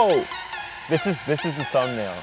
Oh, this is the thumbnail.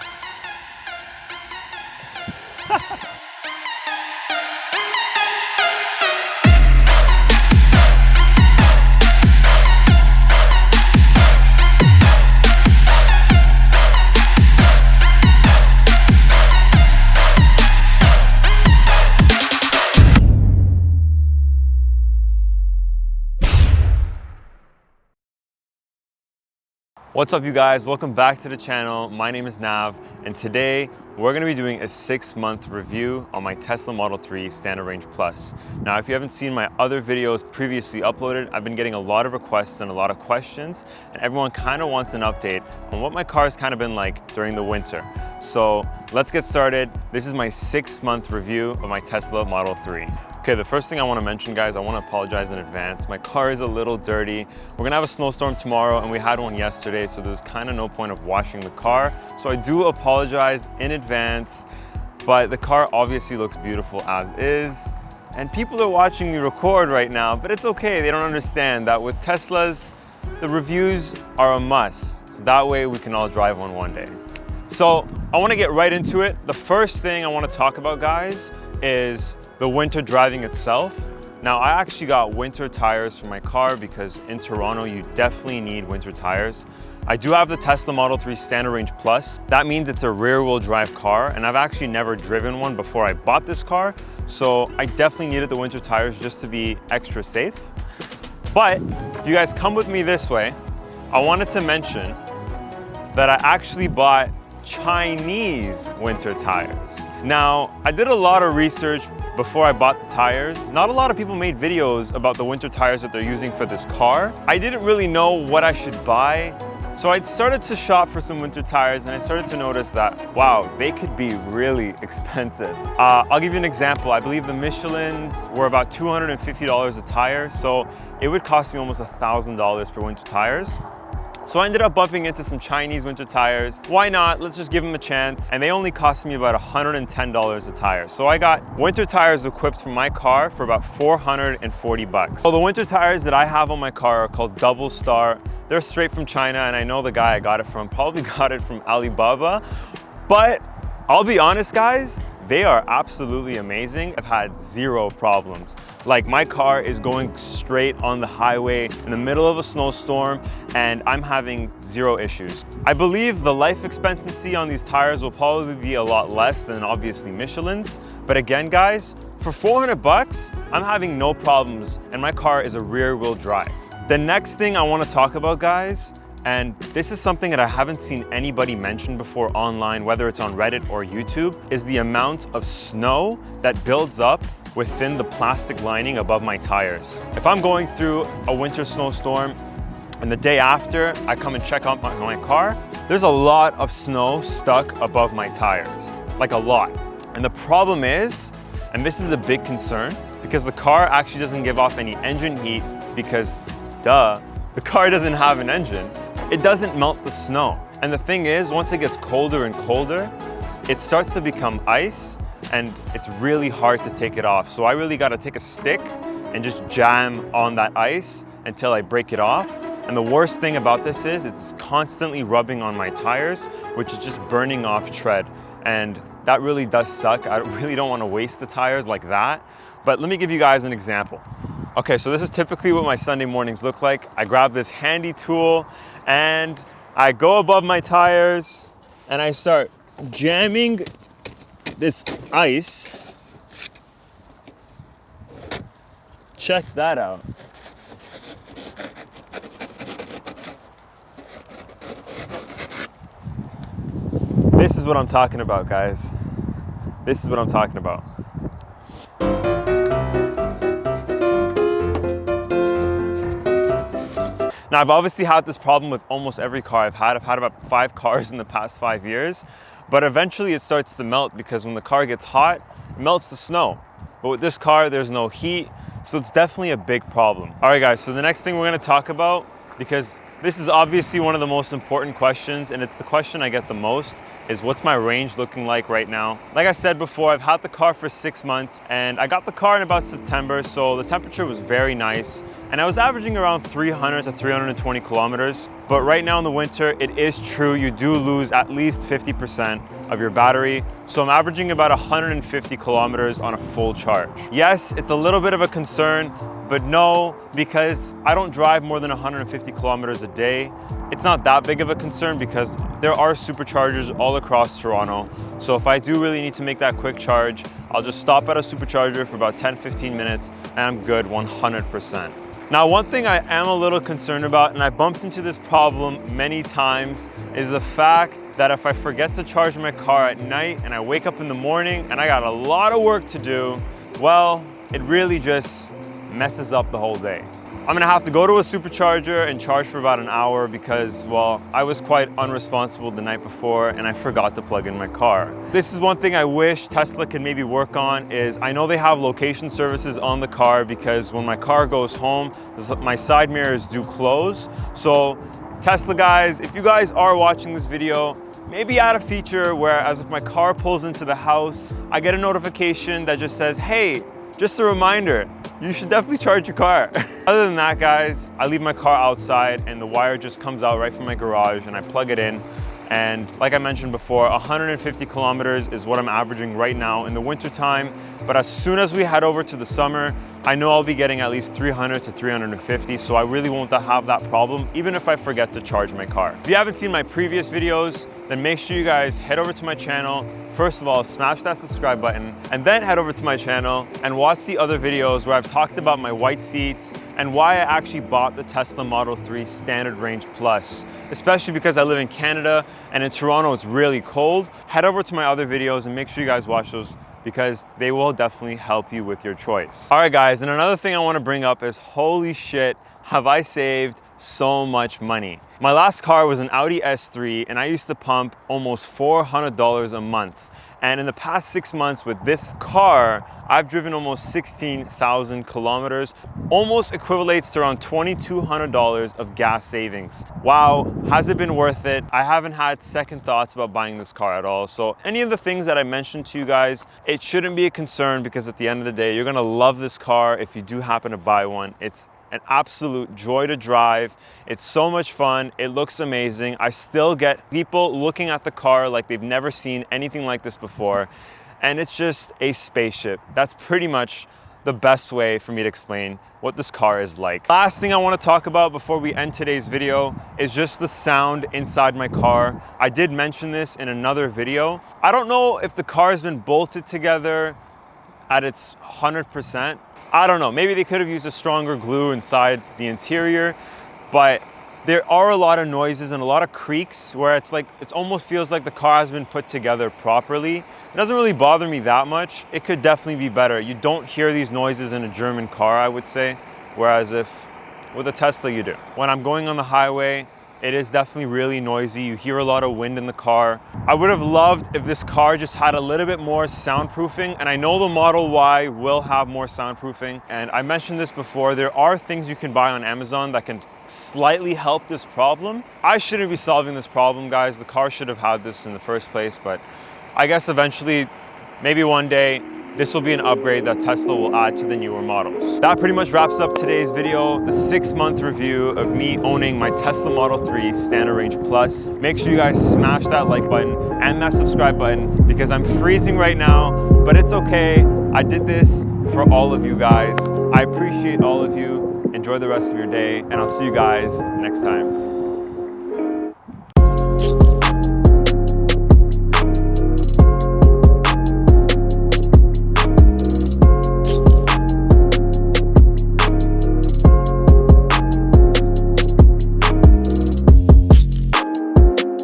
What's up, you guys? Welcome back to the channel. My name is Nav, and today we're going to be doing a 6-month review on my Tesla Model 3 Standard Range Plus. Now, if you haven't seen my other videos previously uploaded, I've been getting a lot of requests and a lot of questions, and everyone kind of wants an update on what my car has kind of been like during the winter. So let's get started. This is my 6-month review of my Tesla Model 3. Okay, the first thing I want to mention, guys, I want to apologize in advance. My car is a little dirty. We're gonna have a snowstorm tomorrow, and we had one yesterday, so there's kind of no point of washing the car. So I do apologize in advance, but the car obviously looks beautiful as is. And people are watching me record right now, but it's okay. They don't understand that with Teslas, the reviews are a must. So that way we can all drive one day. So I want to get right into it. The first thing I want to talk about, guys, is the winter driving itself. Now, I actually got winter tires for my car because in Toronto, you definitely need winter tires. I do have the Tesla Model 3 Standard Range Plus. That means it's a rear-wheel drive car, and I've actually never driven one before I bought this car, so I definitely needed the winter tires just to be extra safe. But if you guys come with me this way, I wanted to mention that I actually bought Chinese winter tires. Now, I did a lot of research before I bought the tires. Not a lot of people made videos about the winter tires that they're using for this car. I didn't really know what I should buy, so I started to shop for some winter tires, and I started to notice that, wow, they could be really expensive. I'll give you an example. I believe the Michelins were about $250 a tire, so it would cost me almost $1,000 for winter tires. So I ended up bumping into some Chinese winter tires. Why not? Let's just give them a chance. And they only cost me about $110 a tire. So I got winter tires equipped for my car for about 440 bucks. So the winter tires that I have on my car are called Doublestar. They're straight from China, and I know the guy I got it from probably got it from Alibaba. But I'll be honest, guys, they are absolutely amazing. I've had zero problems. Like, my car is going straight on the highway in the middle of a snowstorm, and I'm having zero issues. I believe the life expectancy on these tires will probably be a lot less than obviously Michelin's. But again, guys, for 400 bucks, I'm having no problems, and my car is a rear-wheel drive. The next thing I want to talk about, guys, and this is something that I haven't seen anybody mention before online, whether it's on Reddit or YouTube, is the amount of snow that builds up within the plastic lining above my tires. If I'm going through a winter snowstorm and the day after I come and check out my car, there's a lot of snow stuck above my tires, like a lot. And the problem is, and this is a big concern, because the car actually doesn't give off any engine heat because, duh, the car doesn't have an engine. It doesn't melt the snow. And the thing is, once it gets colder and colder, it starts to become ice, and it's really hard to take it off. So I really got to take a stick and just jam on that ice until I break it off. And the worst thing about this is it's constantly rubbing on my tires, which is just burning off tread. And that really does suck. I really don't want to waste the tires like that. But let me give you guys an example. Okay, so this is typically what my Sunday mornings look like. I grab this handy tool and I go above my tires and I start jamming this ice. Check that out. This is what I'm talking about, guys. This is what I'm talking about. Now, I've obviously had this problem with almost every car I've had. I've had about 5 cars in the past 5 years. But eventually it starts to melt because when the car gets hot, it melts the snow. But with this car, there's no heat, so it's definitely a big problem. All right, guys, so the next thing we're gonna talk about, because this is obviously one of the most important questions, and it's the question I get the most, is what's my range looking like right now? Like I said before, I've had the car for 6 months, and I got the car in about September, so the temperature was very nice. and I was averaging around 300 to 320 kilometers. But right now in the winter, it is true you do lose at least 50% of your battery. So I'm averaging about 150 kilometers on a full charge. Yes, it's a little bit of a concern, but no, because I don't drive more than 150 kilometers a day. It's not that big of a concern because there are superchargers all across Toronto. So if I do really need to make that quick charge, I'll just stop at a supercharger for about 10-15 minutes and I'm good 100%. Now, one thing I am a little concerned about, and I bumped into this problem many times, is the fact that if I forget to charge my car at night and I wake up in the morning and I got a lot of work to do, well, it really just messes up the whole day. I'm gonna have to go to a supercharger and charge for about an hour because, well, I was quite unresponsible the night before and I forgot to plug in my car. This is one thing I wish Tesla could maybe work on is I know they have location services on the car because when my car goes home, my side mirrors do close. So Tesla guys, if you guys are watching this video, maybe add a feature where as if my car pulls into the house, I get a notification that just says, hey, just a reminder, you should definitely charge your car. Other than that, guys, I leave my car outside and the wire just comes out right from my garage and I plug it in. And like I mentioned before, 150 kilometers is what I'm averaging right now in the winter time. But as soon as we head over to the summer, I know I'll be getting at least 300 to 350. So I really won't have that problem, even if I forget to charge my car. If you haven't seen my previous videos, then make sure you guys head over to my channel. First of all, smash that subscribe button and then head over to my channel and watch the other videos where I've talked about my white seats and why I actually bought the Tesla Model 3 Standard Range Plus, especially because I live in Canada and in Toronto it's really cold. Head over to my other videos and make sure you guys watch those because they will definitely help you with your choice. All right guys, and another thing I want to bring up is holy shit, have I saved so much money. My last car was an Audi S3 and I used to pump almost $400 a month. And in the past 6 months with this car, I've driven almost 16,000 kilometers, almost equivalates to around $2,200 of gas savings. Wow, has it been worth it? I haven't had second thoughts about buying this car at all. So any of the things that I mentioned to you guys, it shouldn't be a concern because at the end of the day, you're gonna love this car if you do happen to buy one. It's an absolute joy to drive. It's so much fun. It looks amazing. I still get people looking at the car like they've never seen anything like this before. And it's just a spaceship. That's pretty much the best way for me to explain what this car is like. Last thing I want to talk about before we end today's video is just the sound inside my car. I did mention this in another video. I don't know if the car has been bolted together at its 100%. I don't know, maybe they could have used a stronger glue inside the interior, but there are a lot of noises and a lot of creaks where it's like, it almost feels like the car has been put together properly. It doesn't really bother me that much. It could definitely be better. You don't hear these noises in a German car, I would say, whereas if with a Tesla you do. When I'm going on the highway, it is definitely really noisy. You hear a lot of wind in the car. I would have loved if this car just had a little bit more soundproofing, and I know the Model Y will have more soundproofing. And I mentioned this before, there are things you can buy on Amazon that can slightly help this problem. I shouldn't be solving this problem, guys. The car should have had this in the first place, but I guess eventually, maybe one day, this will be an upgrade that Tesla will add to the newer models. That pretty much wraps up today's video, the 6-month review of me owning my Tesla Model 3 Standard Range Plus. Make sure you guys smash that like button and that subscribe button because I'm freezing right now, but it's okay. I did this for all of you guys. I appreciate all of you. Enjoy the rest of your day and I'll see you guys next time.